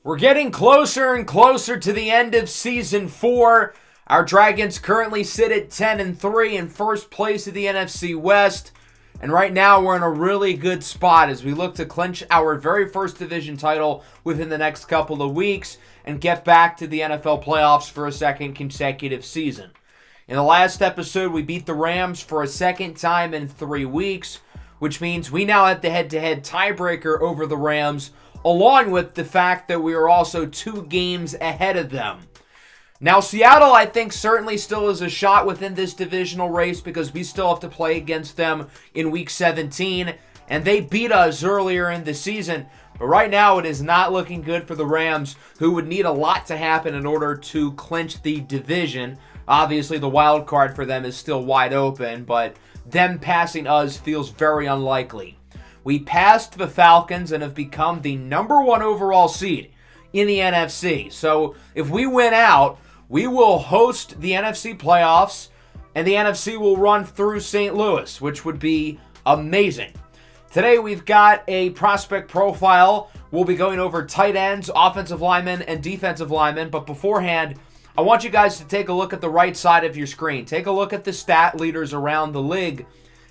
We're getting closer and closer to the end of Season 4. Our Dragons currently sit at 10-3 in first place of the NFC West. And right now we're in a really good spot as we look to clinch our very first division title within the next couple of weeks and get back to the NFL playoffs for a second consecutive season. In the last episode, we beat the Rams for a second time in 3 weeks, which means we now have the head-to-head tiebreaker over the Rams, along with the fact that we are also 2 games ahead of them. Now, Seattle, I think, certainly still is a shot within this divisional race because we still have to play against them in Week 17, and they beat us earlier in the season. But right now, it is not looking good for the Rams, who would need a lot to happen in order to clinch the division. Obviously, the wild card for them is still wide open, but them passing us feels very unlikely. We passed the Falcons and have become the number 1 overall seed in the NFC. So if we win out, we will host the NFC playoffs, and the NFC will run through St. Louis, which would be amazing. Today we've got a prospect profile. We'll be going over tight ends, offensive linemen, and defensive linemen. But beforehand, I want you guys to take a look at the right side of your screen. Take a look at the stat leaders around the league.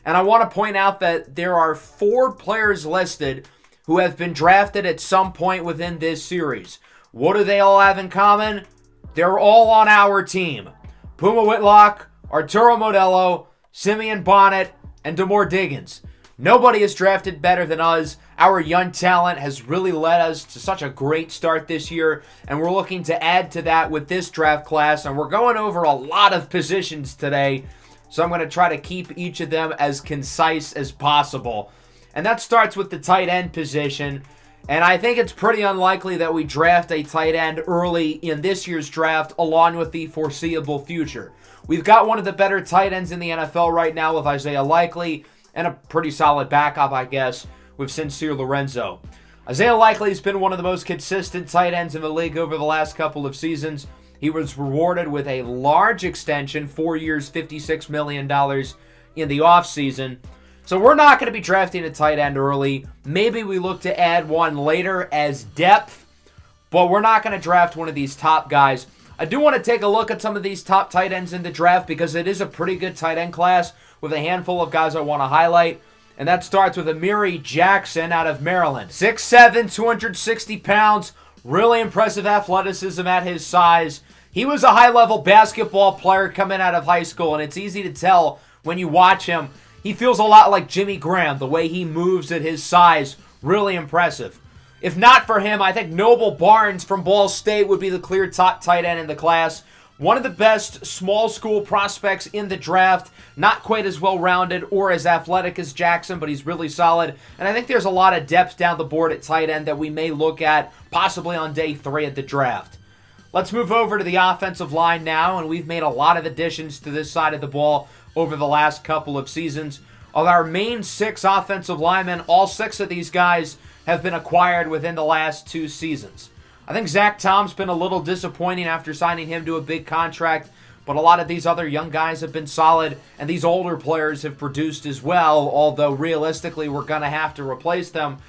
And I want to point out that there are 4 players listed who have been drafted at some point within this series. What do they all have in common? They're all on our team. Puma Whitlock, Arturo Modelo, Simeon Bonnet, and Demore Diggins. Nobody is drafted better than us. Our young talent has really led us to such a great start this year, and we're looking to add to that with this draft class, and we're going over a lot of positions today. So I'm going to try to keep each of them as concise as possible. And that starts with the tight end position. And I think it's pretty unlikely that we draft a tight end early in this year's draft along with the foreseeable future. We've got one of the better tight ends in the NFL right now with Isaiah Likely and a pretty solid backup, I guess, with Sincere Lorenzo. Isaiah Likely has been one of the most consistent tight ends in the league over the last couple of seasons. He was rewarded with a large extension, 4 years, $56 million in the offseason. So we're not going to be drafting a tight end early. Maybe we look to add one later as depth, but we're not going to draft one of these top guys. I do want to take a look at some of these top tight ends in the draft because it is a pretty good tight end class with a handful of guys I want to highlight. And that starts with Amiri Jackson out of Maryland. 6'7", 260 pounds, really impressive athleticism at his size. He was a high-level basketball player coming out of high school, and it's easy to tell when you watch him. He feels a lot like Jimmy Graham, the way he moves at his size. Really impressive. If not for him, I think Noble Barnes from Ball State would be the clear top tight end in the class. One of the best small school prospects in the draft. Not quite as well-rounded or as athletic as Jackson, but he's really solid. And I think there's a lot of depth down the board at tight end that we may look at possibly on day 3 of the draft. Let's move over to the offensive line now, and we've made a lot of additions to this side of the ball over the last couple of seasons. Of our main 6 offensive linemen, all 6 of these guys have been acquired within the last 2 seasons. I think Zach Tom's been a little disappointing after signing him to a big contract, but a lot of these other young guys have been solid, and these older players have produced as well, although realistically we're going to have to replace them.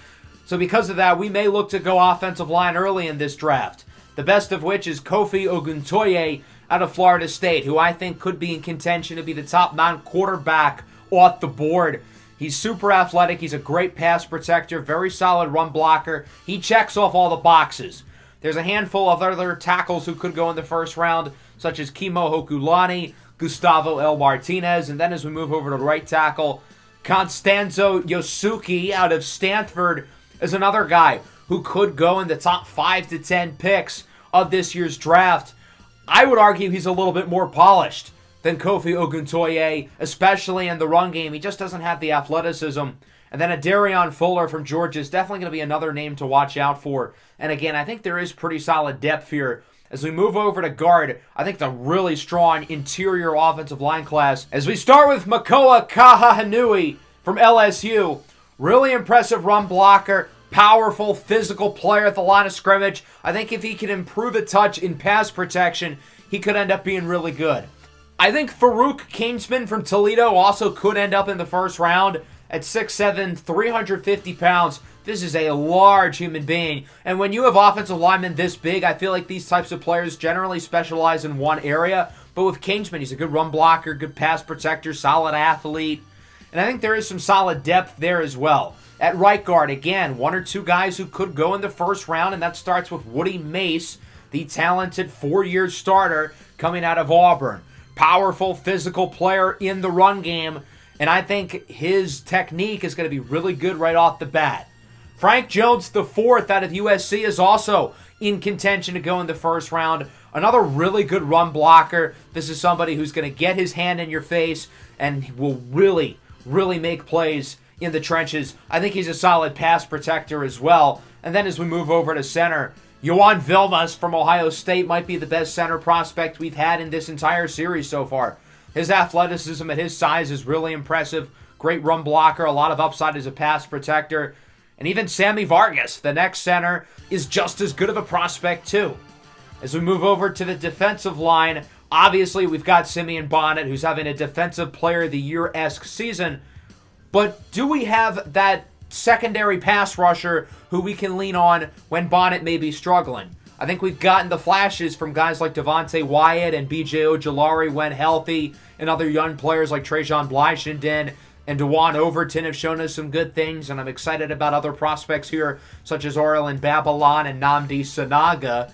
So because of that, we may look to go offensive line early in this draft. The best of which is Kofi Oguntoye out of Florida State, who I think could be in contention to be the top non-quarterback off the board. He's super athletic. He's a great pass protector, very solid run blocker. He checks off all the boxes. There's a handful of other tackles who could go in the first round, such as Kimo Hokulani, Gustavo L. Martinez, and then as we move over to the right tackle, Constanzo Yosuke out of Stanford is another guy who could go in the top 5 to 10 picks of this year's draft. I would argue he's a little bit more polished than Kofi Oguntoye, especially in the run game. He just doesn't have the athleticism. And then a Darion Fuller from Georgia is definitely going to be another name to watch out for. And again, I think there is pretty solid depth here. As we move over to guard, I think it's a really strong interior offensive line class. As we start with Makoa Kahahanui from LSU. Really impressive run blocker. Powerful, physical player at the line of scrimmage. I think if he can improve a touch in pass protection, he could end up being really good. I think Farouk Kingsman from Toledo also could end up in the first round at 6'7", 350 pounds. This is a large human being. And when you have offensive linemen this big, I feel like these types of players generally specialize in one area. But with Kingsman, he's a good run blocker, good pass protector, solid athlete. And I think there is some solid depth there as well. At right guard, again, one or two guys who could go in the first round, and that starts with Woody Mace, the talented 4-year starter coming out of Auburn. Powerful, physical player in the run game, and I think his technique is going to be really good right off the bat. Frank Jones IV out of USC is also in contention to go in the first round. Another really good run blocker. This is somebody who's going to get his hand in your face and will really make plays in the trenches. I think he's a solid pass protector as well. And then as we move over to center, Yohan Vilmas from Ohio State might be the best center prospect we've had in this entire series so far. His athleticism at his size is really impressive. Great run blocker, a lot of upside as a pass protector. And even Sammy Vargas, the next center, is just as good of a prospect too. As we move over to the defensive line, obviously we've got Simeon Bonnet, who's having a Defensive Player of the Year-esque season. But do we have that secondary pass rusher who we can lean on when Bonnet may be struggling? I think we've gotten the flashes from guys like Devontae Wyatt and B.J. Ojulari when healthy, and other young players like Trajan Blyshenden and DeJuan Overton have shown us some good things, and I'm excited about other prospects here, such as Orlin Babylon and Nnamdi Sanaga.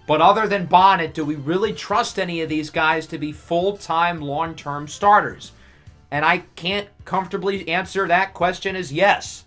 But other than Bonnet, do we really trust any of these guys to be full-time, long-term starters? And I can't comfortably answer that question as yes.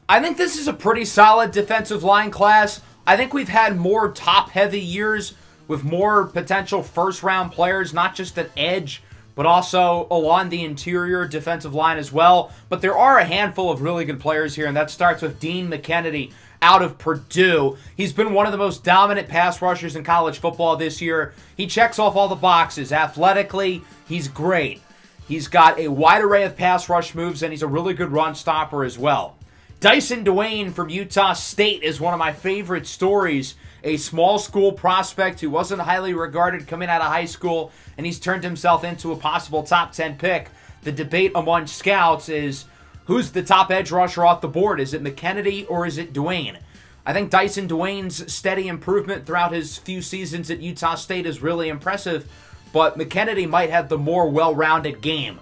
I think this is a pretty solid defensive line class. I think we've had more top-heavy years with more potential first-round players, not just at edge, but also along the interior defensive line as well. But there are a handful of really good players here, and that starts with Dean McKennedy out of Purdue. He's been one of the most dominant pass rushers in college football this year. He checks off all the boxes. Athletically, he's great. He's got a wide array of pass rush moves, and he's a really good run stopper as well. Dyson Dwayne from Utah State is one of my favorite stories. A small school prospect who wasn't highly regarded coming out of high school, and he's turned himself into a possible top 10 pick. The debate among scouts is, who's the top edge rusher off the board? Is it McKennedy or is it Dwayne? I think Dyson Dwayne's steady improvement throughout his few seasons at Utah State is really impressive, but McKennedy might have the more well-rounded game.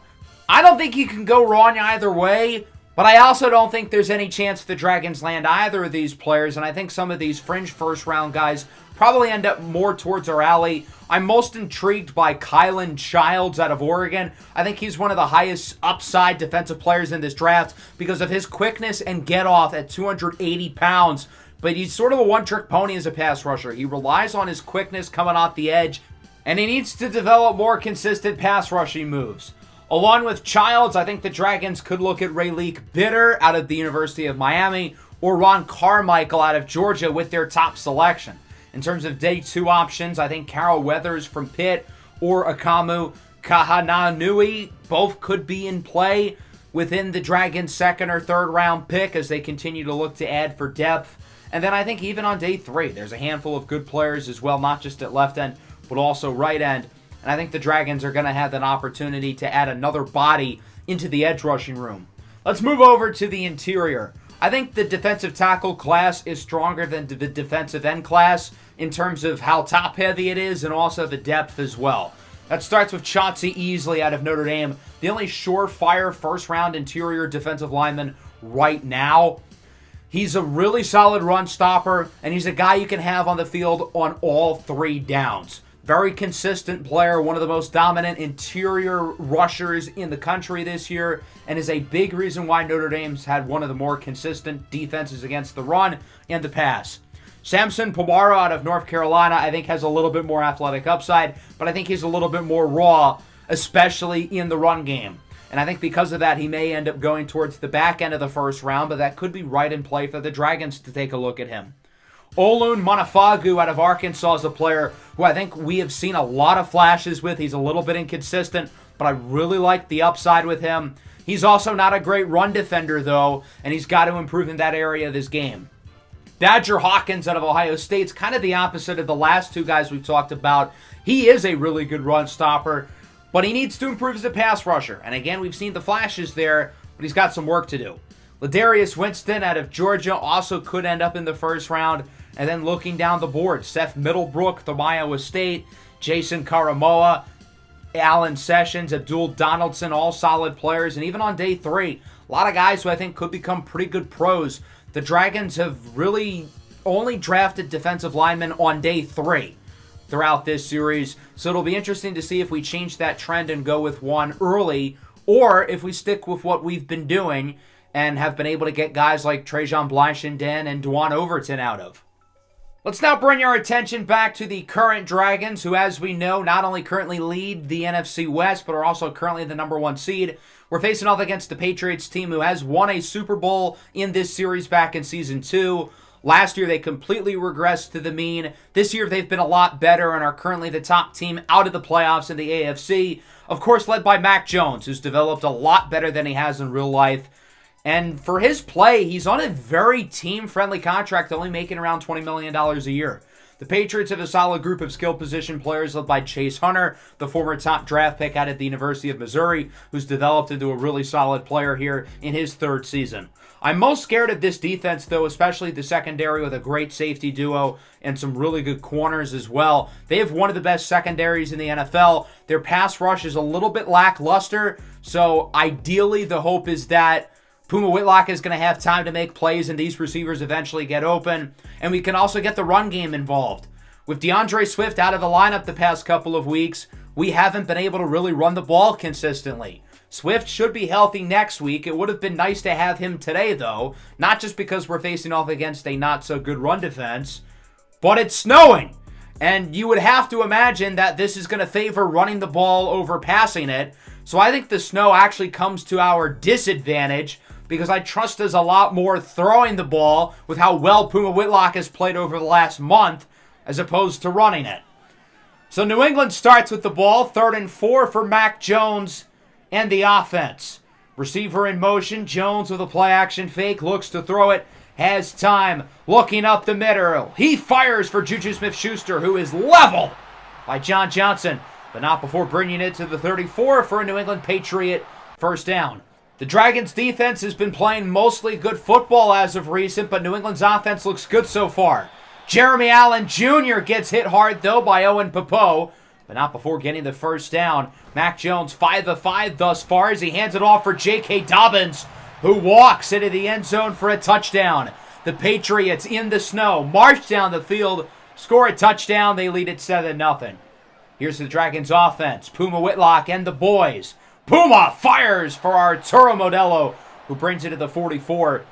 I don't think you can go wrong either way, but I also don't think there's any chance the Dragons land either of these players, and I think some of these fringe first-round guys probably end up more towards our alley. I'm most intrigued by Kylan Childs out of Oregon. I think he's one of the highest upside defensive players in this draft because of his quickness and get-off at 280 pounds, but he's sort of a one-trick pony as a pass rusher. He relies on his quickness coming off the edge, and he needs to develop more consistent pass rushing moves. Along with Childs, I think the Dragons could look at Rayleigh Bitter out of the University of Miami or Ron Carmichael out of Georgia with their top selection. In terms of day 2 options, I think Carol Weathers from Pitt or Akamu Kahananui both could be in play within the Dragons' second or third round pick as they continue to look to add for depth. And then I think even on day 3, there's a handful of good players as well, not just at left end, but also right end. And I think the Dragons are going to have an opportunity to add another body into the edge rushing room. Let's move over to the interior. I think the defensive tackle class is stronger than the defensive end class in terms of how top-heavy it is and also the depth as well. That starts with Chauncey Easley out of Notre Dame, the only surefire first-round interior defensive lineman right now. He's a really solid run stopper, and he's a guy you can have on the field on all 3 downs. Very consistent player, one of the most dominant interior rushers in the country this year, and is a big reason why Notre Dame's had one of the more consistent defenses against the run and the pass. Samson Pomara out of North Carolina, I think, has a little bit more athletic upside, but I think he's a little bit more raw, especially in the run game. And I think because of that, he may end up going towards the back end of the first round, but that could be right in play for the Dragons to take a look at him. Olun Monafagu out of Arkansas is a player who I think we have seen a lot of flashes with. He's a little bit inconsistent, but I really like the upside with him. He's also not a great run defender, though, and he's got to improve in that area of his game. Badger Hawkins out of Ohio State's kind of the opposite of the last 2 guys we've talked about. He is a really good run stopper, but he needs to improve as a pass rusher. And again, we've seen the flashes there, but he's got some work to do. Ladarius Winston out of Georgia also could end up in the first round. And then looking down the board, Seth Middlebrook from Iowa State, Jason Karamoa, Alan Sessions, Abdul Donaldson, all solid players. And even on day 3, a lot of guys who I think could become pretty good pros. The Dragons have really only drafted defensive linemen on day 3 throughout this series. So it'll be interesting to see if we change that trend and go with one early, or if we stick with what we've been doing and have been able to get guys like Trajan Blanchenden and Dwan Overton out of. Let's now bring our attention back to the current Dragons, who, as we know, not only currently lead the NFC West, but are also currently the number 1 seed. We're facing off against the Patriots team, who has won a Super Bowl in this series back in Season 2. Last year, they completely regressed to the mean. This year, they've been a lot better and are currently the top team out of the playoffs in the AFC. Of course, led by Mac Jones, who's developed a lot better than he has in real life. And for his play, he's on a very team-friendly contract, only making around $20 million a year. The Patriots have a solid group of skill position players led by Chase Hunter, the former top draft pick out of the University of Missouri, who's developed into a really solid player here in his 3rd season. I'm most scared of this defense, though, especially the secondary with a great safety duo and some really good corners as well. They have one of the best secondaries in the NFL. Their pass rush is a little bit lackluster, so ideally the hope is that Puma Whitlock is going to have time to make plays and these receivers eventually get open. And we can also get the run game involved. With DeAndre Swift out of the lineup the past couple of weeks, we haven't been able to really run the ball consistently. Swift should be healthy next week. It would have been nice to have him today, though. Not just because we're facing off against a not-so-good run defense, but it's snowing. And you would have to imagine that this is going to favor running the ball over passing it. So I think the snow actually comes to our disadvantage, because I trust us a lot more throwing the ball with how well Puma Whitlock has played over the last month as opposed to running it. So New England starts with the ball, 3rd and 4 for Mac Jones and the offense. Receiver in motion, Jones with a play-action fake, looks to throw it, has time, looking up the middle. He fires for Juju Smith-Schuster, who is leveled by John Johnson, but not before bringing it to the 34 for a New England Patriot first down. The Dragons' defense has been playing mostly good football as of recent, but New England's offense looks good so far. Jeremy Allen Jr. gets hit hard, though, by Owen Popo, but not before getting the first down. Mac Jones, 5 of 5 thus far, as he hands it off for J.K. Dobbins, who walks into the end zone for a touchdown. The Patriots in the snow march down the field, score a touchdown. They lead it 7-0. Here's the Dragons' offense. Puma Whitlock and the boys. Puma fires for Arturo Modelo, who brings it to the 44.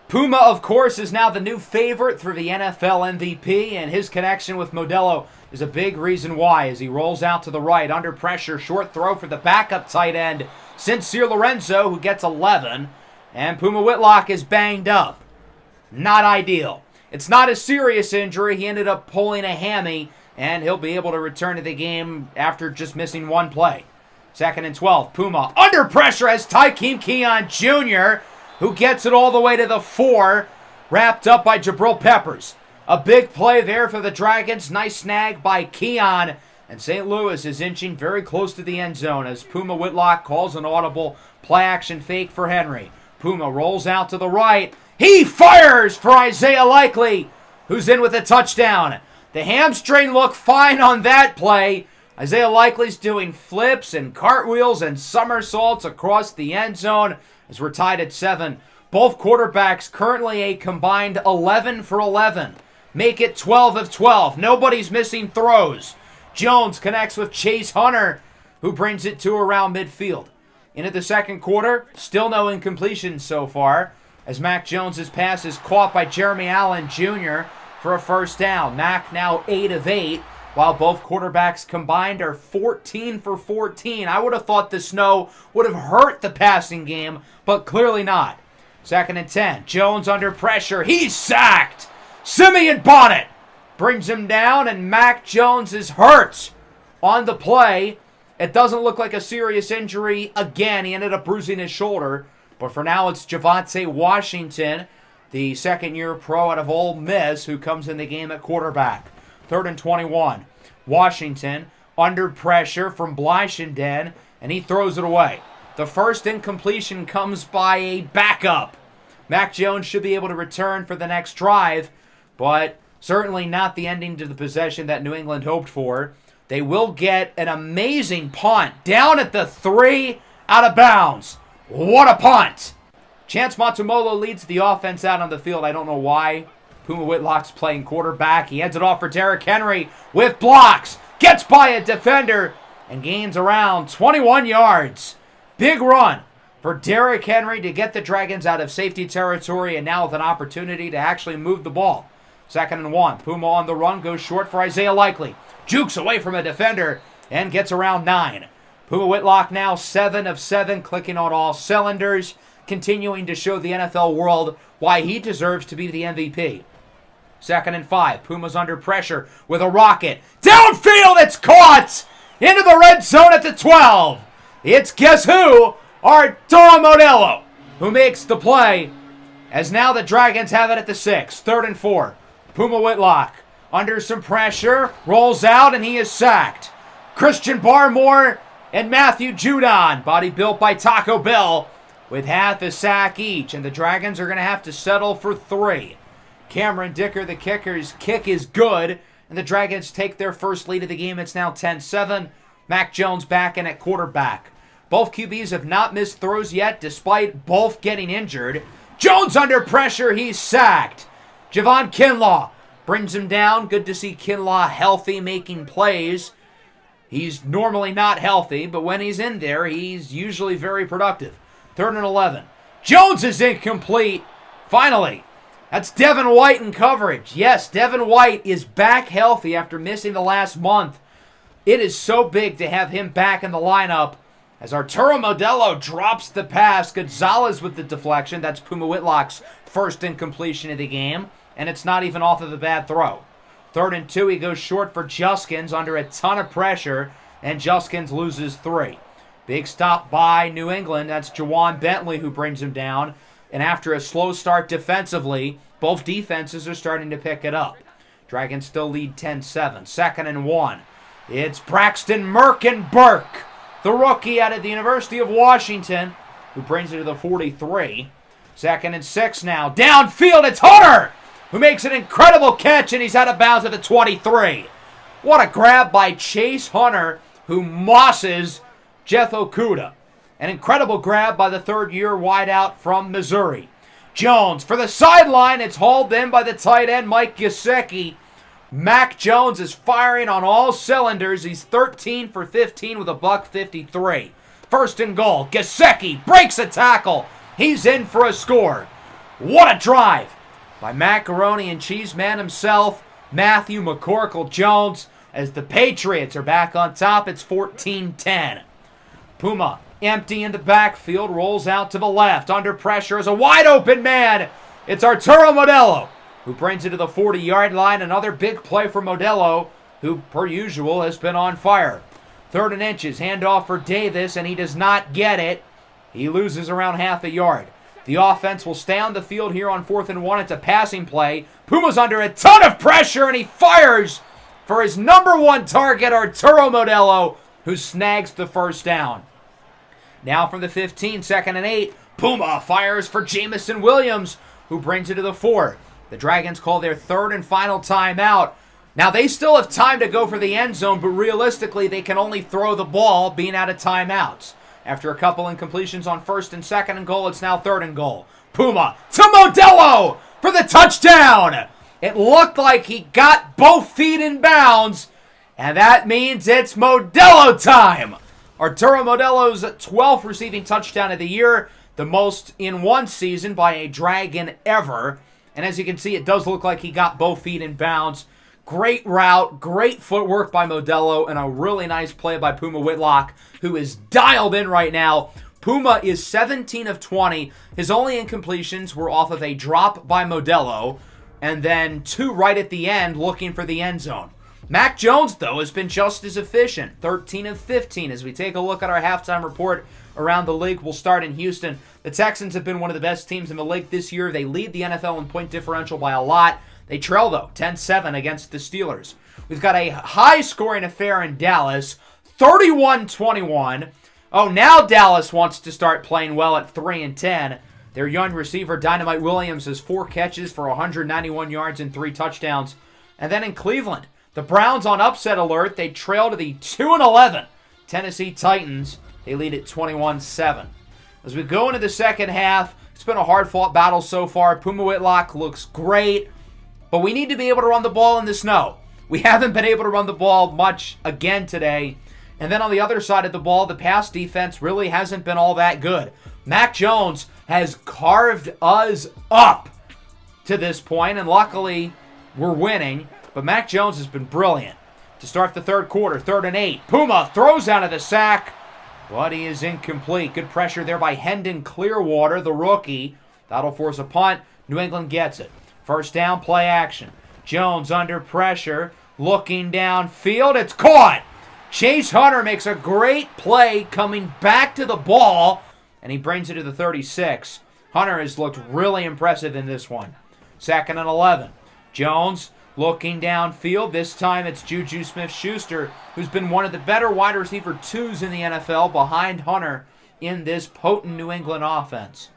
Puma, of course, is now the new favorite for the NFL MVP, and his connection with Modelo is a big reason why, as he rolls out to the right, under pressure, short throw for the backup tight end, Sincere Lorenzo, who gets 11, and Puma Whitlock is banged up. Not ideal. It's not a serious injury. He ended up pulling a hammy, and he'll be able to return to the game after just missing one play. 2nd and 12. Puma under pressure as Tykeem Keon Jr., who gets it all the way to the 4, wrapped up by Jabril Peppers. A big play there for the Dragons. Nice snag by Keon. And St. Louis is inching very close to the end zone as Puma Whitlock calls an audible play-action fake for Henry. Puma rolls out to the right. He fires for Isaiah Likely, who's in with a touchdown. The hamstring looked fine on that play. Isaiah Likely's doing flips and cartwheels and somersaults across the end zone as we're tied at 7. Both quarterbacks currently a combined 11 for 11. Make it 12 of 12. Nobody's missing throws. Jones connects with Chase Hunter, who brings it to around midfield. Into the second quarter, still no incompletions so far, as Mac Jones' pass is caught by Jeremy Allen Jr. for a first down. Mac now 8 of 8. While both quarterbacks combined are 14 for 14. I would have thought the snow would have hurt the passing game, but clearly not. 2nd and 10. Jones under pressure. He's sacked. Simeon Bonnet brings him down, and Mac Jones is hurt on the play. It doesn't look like a serious injury. Again, he ended up bruising his shoulder. But for now, it's Javonte Washington, the second-year pro out of Ole Miss, who comes in the game at quarterback. 3rd and 21. Washington under pressure from Blanchenden, and he throws it away. The first incompletion comes by a backup. Mac Jones should be able to return for the next drive, but certainly not the ending to the possession that New England hoped for. They will get an amazing punt down at the 3, out of bounds. What a punt! Chance Matumolo leads the offense out on the field. I don't know why. Puma Whitlock's playing quarterback. He heads it off for Derrick Henry with blocks. Gets by a defender and gains around 21 yards. Big run for Derrick Henry to get the Dragons out of safety territory, and now with an opportunity to actually move the ball. 2nd and 1. Puma on the run, goes short for Isaiah Likely. Jukes away from a defender and gets around 9. Puma Whitlock now 7 of 7, clicking on all cylinders, continuing to show the NFL world why he deserves to be the MVP. 2nd and 5. Puma's under pressure with a rocket. Downfield, it's caught! Into the red zone at the 12. It's guess who? Arturo Modelo, who makes the play, as now the Dragons have it at the 6. 3rd and 4. Puma Whitlock under some pressure, rolls out, and he is sacked. Christian Barmore and Matthew Judon, body built by Taco Bell, with half a sack each, and the Dragons are going to have to settle for 3. Cameron Dicker, the kicker's kick is good, and the Dragons take their first lead of the game. It's now 10-7. Mac Jones back in at quarterback. Both QBs have not missed throws yet, despite both getting injured. Jones under pressure, he's sacked. Javon Kinlaw brings him down. Good to see Kinlaw healthy, making plays. He's normally not healthy, but when he's in there, he's usually very productive. 3rd and 11. Jones is incomplete. Finally, that's Devin White in coverage. Yes, Devin White is back healthy after missing the last month. It is so big to have him back in the lineup. As Arturo Modelo drops the pass, Gonzalez with the deflection. That's Puma Whitlock's first incompletion of the game, and it's not even off of a bad throw. 3rd and 2, he goes short for Juskins under a ton of pressure, and Juskins loses 3. Big stop by New England. That's Jawan Bentley who brings him down. And after a slow start defensively, both defenses are starting to pick it up. Dragons still lead 10-7. 2nd and 1. It's Braxton Merkenburk, the rookie out of the University of Washington, who brings it to the 43. 2nd and 6 now. Downfield, it's Hunter, who makes an incredible catch, and he's out of bounds at the 23. What a grab by Chase Hunter, who mosses Jeff Okuda. An incredible grab by the third-year wideout from Missouri. Jones for the sideline. It's hauled in by the tight end, Mike Gesicki. Mac Jones is firing on all cylinders. He's 13 for 15 with a $153. 1st and goal. Gesicki breaks a tackle. He's in for a score. What a drive by Macaroni and Cheese Man himself, Matthew McCorkle Jones, as the Patriots are back on top. It's 14-10. Puma empty in the backfield, rolls out to the left. Under pressure is a wide open man. It's Arturo Modelo, who brings it to the 40-yard line. Another big play for Modelo, who, per usual, has been on fire. 3rd and inches, handoff for Davis, and he does not get it. He loses around half a yard. The offense will stay on the field here on 4th and 1. It's a passing play. Puma's under a ton of pressure, and he fires for his number 1 target, Arturo Modelo, who snags the first down. Now from the 15, 2nd and 8, Puma fires for Jamison Williams, who brings it to the 4. The Dragons call their 3rd and final timeout. Now they still have time to go for the end zone, but realistically they can only throw the ball being out of timeouts. After a couple incompletions on 1st and 2nd and goal, it's now 3rd and goal. Puma to Modelo for the touchdown. It looked like he got both feet in bounds, and that means it's Modelo time. Arturo Modelo's 12th receiving touchdown of the year, the most in one season by a Dragon ever. And as you can see, it does look like he got both feet in bounds. Great route, great footwork by Modelo, and a really nice play by Puma Whitlock, who is dialed in right now. Puma is 17 of 20. His only incompletions were off of a drop by Modelo, and then 2 right at the end looking for the end zone. Mac Jones, though, has been just as efficient, 13 of 15. As we take a look at our halftime report around the league, we'll start in Houston. The Texans have been one of the best teams in the league this year. They lead the NFL in point differential by a lot. They trail, though, 10-7 against the Steelers. We've got a high-scoring affair in Dallas, 31-21. Oh, now Dallas wants to start playing well at 3-10. Their young receiver, Dynamite Williams, has 4 catches for 191 yards and 3 touchdowns. And then in Cleveland, the Browns on upset alert. They trail to the 2-11 Tennessee Titans. They lead at 21-7. As we go into the second half, it's been a hard-fought battle so far. Puma Whitlock looks great, but we need to be able to run the ball in the snow. We haven't been able to run the ball much again today. And then on the other side of the ball, the pass defense really hasn't been all that good. Mac Jones has carved us up to this point, and luckily we're winning. But Mac Jones has been brilliant. To start the third quarter, 3rd and 8. Puma throws out of the sack, but he is incomplete. Good pressure there by Hendon Clearwater, the rookie. That'll force a punt. New England gets it. First down, play action. Jones under pressure, looking downfield. It's caught. Chase Hunter makes a great play coming back to the ball, and he brings it to the 36. Hunter has looked really impressive in this one. 2nd and 11. Jones looking downfield. This time it's Juju Smith-Schuster, who's been one of the better wide receiver 2s in the NFL behind Hunter in this potent New England offense.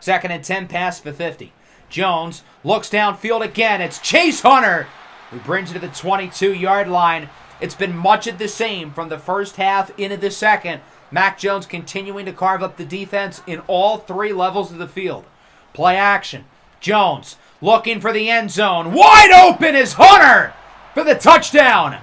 2nd and 10, pass for 50. Jones looks downfield again. It's Chase Hunter who brings it to the 22-yard line. It's been much of the same from the first half into the second. Mac Jones continuing to carve up the defense in all 3 levels of the field. Play action. Jones looking for the end zone. Wide open is Hunter for the touchdown.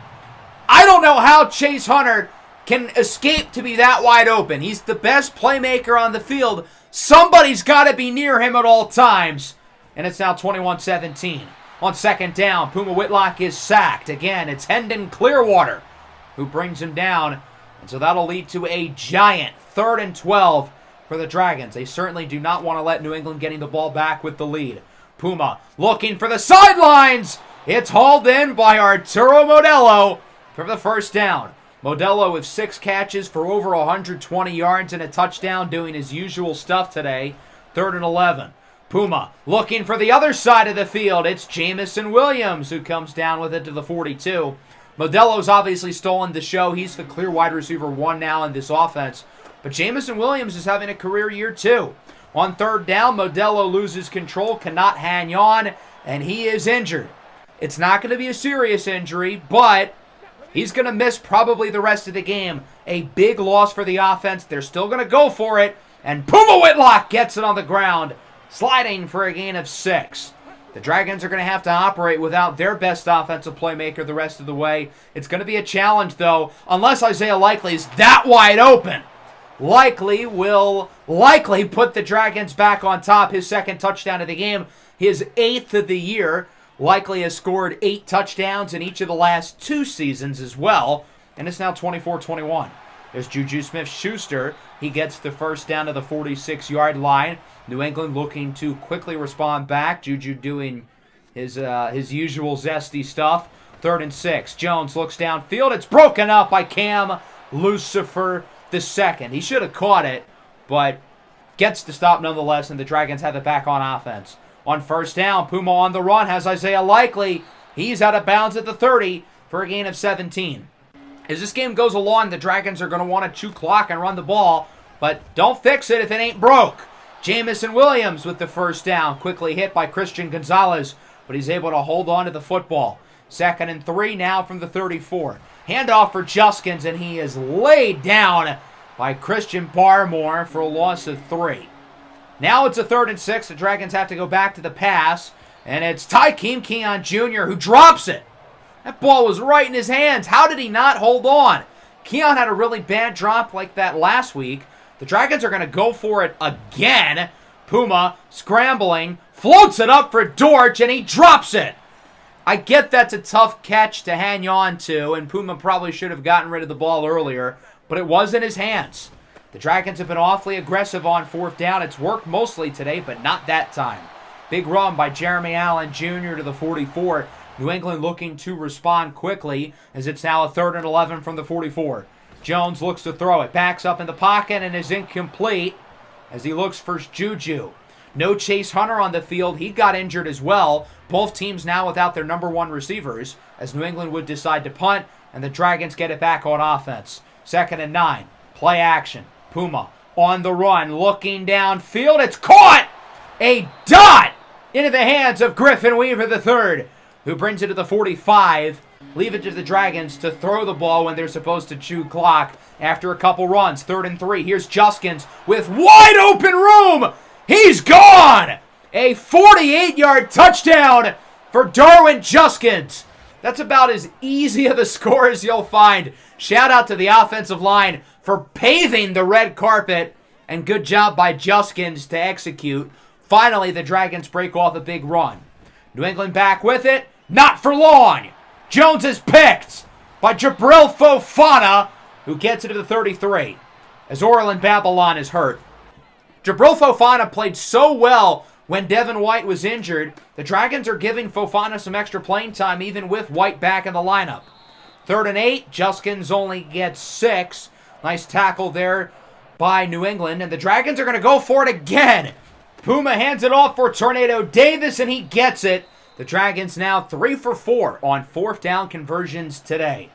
I don't know how Chase Hunter can escape to be that wide open. He's the best playmaker on the field. Somebody's got to be near him at all times. And it's now 21-17. On 2nd down, Puma Whitlock is sacked. Again, it's Hendon Clearwater who brings him down. And so that'll lead to a giant 3rd and 12 for the Dragons. They certainly do not want to let New England getting the ball back with the lead. Puma looking for the sidelines. It's hauled in by Arturo Modelo for the first down. Modelo with 6 catches for over 120 yards and a touchdown, doing his usual stuff today. 3rd and 11. Puma looking for the other side of the field. It's Jamison Williams who comes down with it to the 42. Modelo's obviously stolen the show. He's the clear wide receiver 1 now in this offense. But Jamison Williams is having a career year too. On 3rd down, Modelo loses control, cannot hang on, and he is injured. It's not going to be a serious injury, but he's going to miss probably the rest of the game. A big loss for the offense. They're still going to go for it, and Puma Whitlock gets it on the ground, sliding for a gain of 6. The Dragons are going to have to operate without their best offensive playmaker the rest of the way. It's going to be a challenge, though, unless Isaiah Likely is that wide open. Likely will put the Dragons back on top. His 2nd touchdown of the game, his 8th of the year. Likely has scored 8 touchdowns in each of the last 2 seasons as well. And it's now 24-21. There's Juju Smith-Schuster. He gets the first down to the 46-yard line. New England looking to quickly respond back. Juju doing his usual zesty stuff. 3rd and 6. Jones looks downfield. It's broken up by Cam Lucifer II. He should have caught it, but gets the stop nonetheless, and the Dragons have it back on offense. On 1st down, Puma on the run has Isaiah Likely. He's out of bounds at the 30 for a gain of 17. As this game goes along, the Dragons are going to want to chew clock and run the ball, but don't fix it if it ain't broke. Jamison Williams with the first down, quickly hit by Christian Gonzalez, but he's able to hold on to the football. 2nd and 3 now from the 34. Handoff for Juskins, and he is laid down by Christian Barmore for a loss of 3. Now it's a 3rd and 6. The Dragons have to go back to the pass, and it's Tykeem Keon Jr. who drops it. That ball was right in his hands. How did he not hold on? Keon had a really bad drop like that last week. The Dragons are going to go for it again. Puma scrambling, floats it up for Dortch, and he drops it. I get that's a tough catch to hang on to, and Puma probably should have gotten rid of the ball earlier, but it was in his hands. The Dragons have been awfully aggressive on 4th down. It's worked mostly today, but not that time. Big run by Jeremy Allen Jr. to the 44. New England looking to respond quickly as it's now a 3rd and 11 from the 44. Jones looks to throw it, backs up in the pocket and is incomplete as he looks for Juju. No Chase Hunter on the field. He got injured as well. Both teams now without their number 1 receivers as New England would decide to punt and the Dragons get it back on offense. 2nd and 9. Play action. Puma on the run, looking downfield. It's caught! A dot into the hands of Griffin Weaver III, who brings it to the 45. Leave it to the Dragons to throw the ball when they're supposed to chew clock after a couple runs. 3rd and 3. Here's Juskins with wide open room. He's gone! A 48-yard touchdown for Darwin Juskins. That's about as easy of a score as you'll find. Shout out to the offensive line for paving the red carpet, and good job by Juskins to execute. Finally, the Dragons break off a big run. New England back with it. Not for long. Jones is picked by Jabril Fofana, who gets it to the 33, as Orlin Babylon is hurt. Jabril Fofana played so well when Devin White was injured. The Dragons are giving Fofana some extra playing time, even with White back in the lineup. 3rd and 8. Juskins only gets 6. Nice tackle there by New England, and the Dragons are going to go for it again. Puma hands it off for Tornado Davis, and he gets it. The Dragons now 3 for 4 on 4th down conversions today.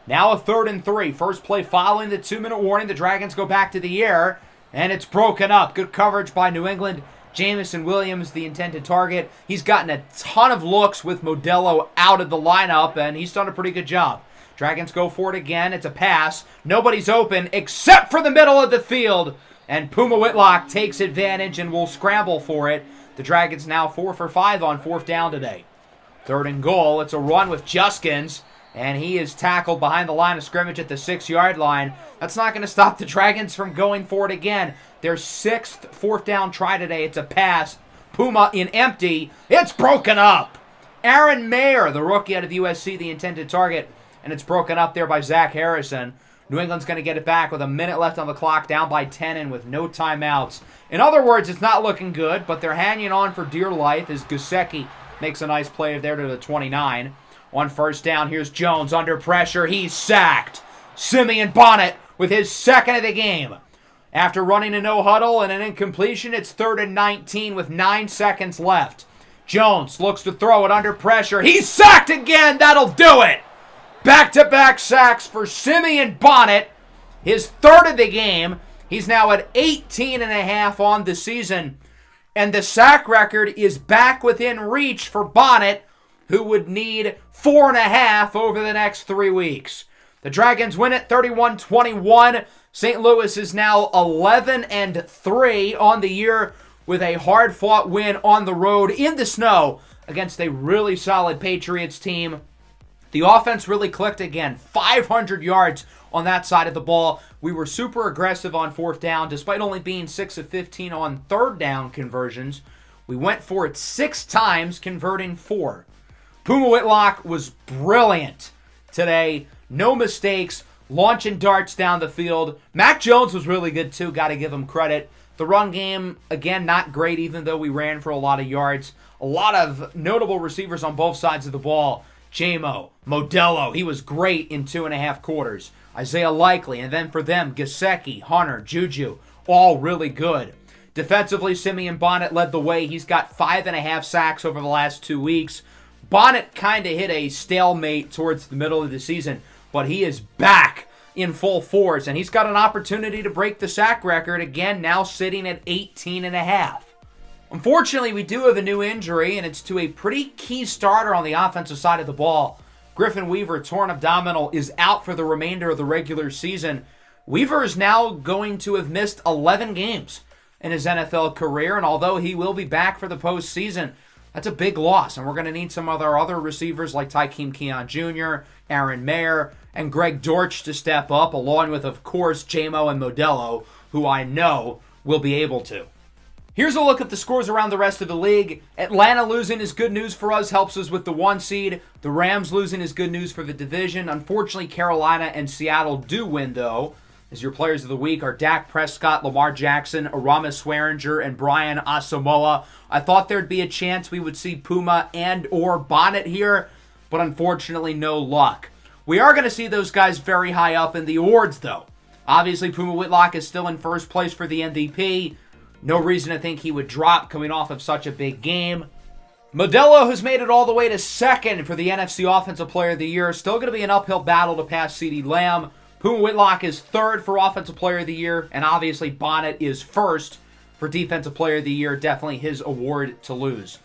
Now a 3rd and 3. First play following the 2-minute warning. The Dragons go back to the air, and it's broken up. Good coverage by New England. Jamison Williams, the intended target. He's gotten a ton of looks with Modelo out of the lineup, and he's done a pretty good job. Dragons go for it again. It's a pass. Nobody's open except for the middle of the field, and Puma Whitlock takes advantage and will scramble for it. The Dragons now 4 for 5 on 4th down today. 3rd and goal. It's a run with Juskins, and he is tackled behind the line of scrimmage at the 6-yard line. That's not going to stop the Dragons from going for it again. Their 6th 4th down try today. It's a pass. Puma in empty. It's broken up. Aaron Mayer, the rookie out of USC, the intended target, and it's broken up there by Zach Harrison. New England's going to get it back with a minute left on the clock, down by 10 and with no timeouts. In other words, it's not looking good, but they're hanging on for dear life as Gesicki makes a nice play there to the 29. On 1st down, here's Jones under pressure. He's sacked. Simeon Bonnet with his 2nd of the game. After running a no-huddle and an incompletion, it's 3rd and 19 with 9 seconds left. Jones looks to throw it under pressure. He's sacked again. That'll do it. Back-to-back sacks for Simeon Bonnet. His 3rd of the game. He's now at 18.5 on the season. And the sack record is back within reach for Bonnet, who would need 4.5 over the next 3 weeks. The Dragons win it 31-21. St. Louis is now 11-3 on the year with a hard-fought win on the road in the snow against a really solid Patriots team. The offense really clicked again. 500 yards on that side of the ball. We were super aggressive on 4th down, despite only being 6 of 15 on 3rd down conversions. We went for it 6 times, converting 4. Puma Whitlock was brilliant today. No mistakes, launching darts down the field. Mac Jones was really good too, got to give him credit. The run game, again, not great, even though we ran for a lot of yards. A lot of notable receivers on both sides of the ball. J-Mo, Modelo, he was great in 2.5 quarters. Isaiah Likely, and then for them, Gesicki, Hunter, Juju, all really good. Defensively, Simeon Bonnet led the way. He's got 5.5 sacks over the last 2 weeks. Bonnet kind of hit a stalemate towards the middle of the season, but he is back in full force, and he's got an opportunity to break the sack record again, now sitting at 18.5. Unfortunately, we do have a new injury, and it's to a pretty key starter on the offensive side of the ball. Griffin Weaver, torn abdominal, is out for the remainder of the regular season. Weaver is now going to have missed 11 games in his NFL career, and although he will be back for the postseason, that's a big loss, and we're going to need some of our other receivers like Tykeem Keon Jr., Aaron Mayer, and Greg Dortch to step up, along with, of course, J-Mo and Modelo, who I know will be able to. Here's a look at the scores around the rest of the league. Atlanta losing is good news for us, helps us with the 1 seed. The Rams losing is good news for the division. Unfortunately, Carolina and Seattle do win, though, as your players of the week are Dak Prescott, Lamar Jackson, Arama Swearinger, and Brian Asamoah. I thought there'd be a chance we would see Puma and or Bonnet here, but unfortunately, no luck. We are going to see those guys very high up in the awards, though. Obviously, Puma Whitlock is still in first place for the MVP. No reason to think he would drop coming off of such a big game. Modelo has made it all the way to 2nd for the NFC Offensive Player of the Year. Still going to be an uphill battle to pass CeeDee Lamb. Puma Whitlock is third for Offensive Player of the Year, and obviously Bonnet is first for Defensive Player of the Year. Definitely his award to lose.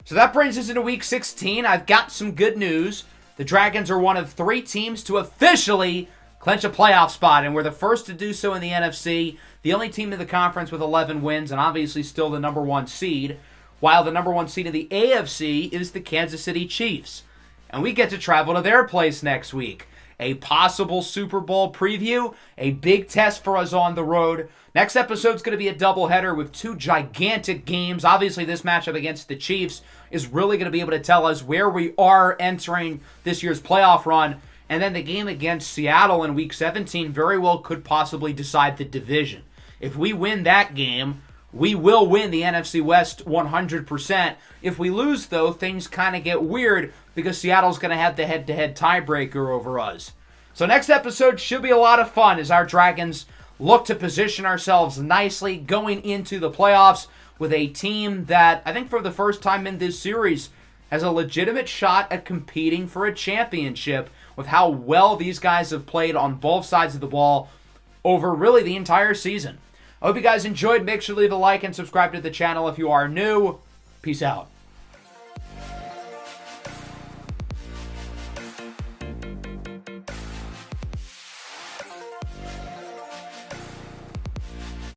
So that brings us into Week 16. I've got some good news. The Dragons are one of 3 teams to officially clinch a playoff spot, and we're the first to do so in the NFC, the only team in the conference with 11 wins, and obviously still the number 1 seed, while the number 1 seed in the AFC is the Kansas City Chiefs. And we get to travel to their place next week. A possible Super Bowl preview, a big test for us on the road. Next episode's going to be a doubleheader with 2 gigantic games. Obviously, this matchup against the Chiefs is really going to be able to tell us where we are entering this year's playoff run. And then the game against Seattle in Week 17 very well could possibly decide the division. If we win that game, we will win the NFC West 100%. If we lose, though, things kind of get weird because Seattle's going to have the head-to-head tiebreaker over us. So next episode should be a lot of fun as our Dragons look to position ourselves nicely going into the playoffs with a team that, I think for the first time in this series, has a legitimate shot at competing for a championship with how well these guys have played on both sides of the ball over really the entire season. I hope you guys enjoyed. Make sure to leave a like and subscribe to the channel if you are new. Peace out.